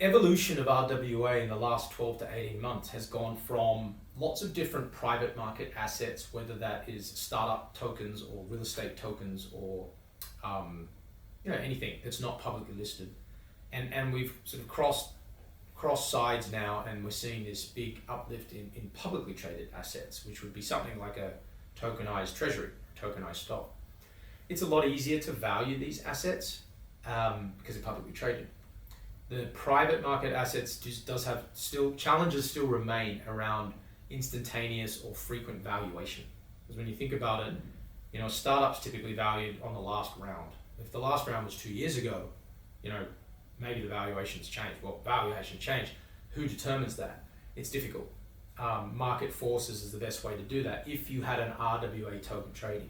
evolution of RWA in the last 12 to 18 months has gone from lots of different private market assets, whether that is startup tokens or real estate tokens or anything that's not publicly listed. And we've sort of crossed sides now, and we're seeing this big uplift in publicly traded assets, which would be something like a tokenized treasury, tokenized stock. It's a lot easier to value these assets because they're publicly traded. The private market assets does have challenges still remain around instantaneous or frequent valuation. Because when you think about it, a startup's typically valued on the last round. If the last round was 2 years ago, maybe the valuations change. Well, valuation change. Who determines that? It's difficult. Market forces is the best way to do that if you had an RWA token trading.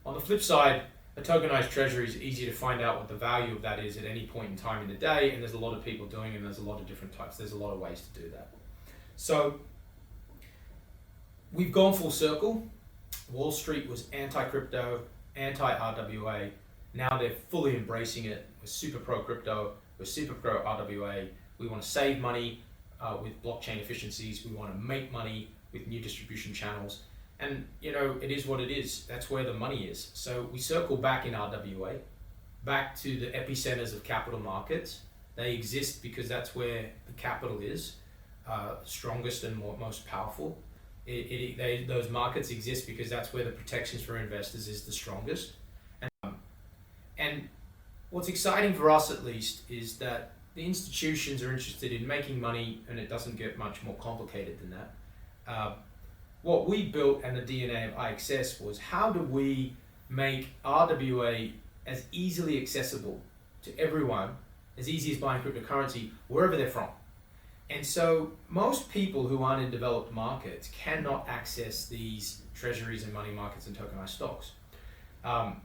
On the flip side, a tokenized treasury is easy to find out what the value of that is at any point in time in the day, and there's a lot of people doing it, and there's a lot of different types. There's a lot of ways to do that. So we've gone full circle. Wall Street was anti-crypto, anti-RWA. Now they're fully embracing it. We're super pro-crypto. We're super pro-RWA. We want to save money with blockchain efficiencies. We want to make money with new distribution channels. And, it is what it is. That's where the money is. So we circle back in RWA, back to the epicenters of capital markets. They exist because that's where the capital is, strongest and most powerful. Those markets exist because that's where the protections for investors is the strongest. And what's exciting for us, at least, is that the institutions are interested in making money, and it doesn't get much more complicated than that. What we built and the DNA of IXS was, how do we make RWA as easily accessible to everyone, as easy as buying cryptocurrency, wherever they're from. And so most people who aren't in developed markets cannot access these treasuries and money markets and tokenized stocks.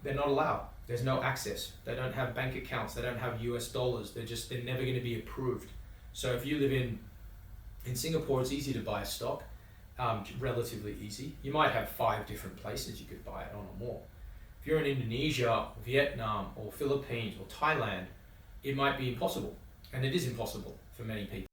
They're not allowed. There's no access. They don't have bank accounts. They don't have US dollars. They're never going to be approved. So if you live in Singapore, it's easy to buy a stock, relatively easy. You might have 5 different places you could buy it on or more. If you're in Indonesia, Vietnam, or Philippines, or Thailand, it might be impossible. And it is impossible for many people.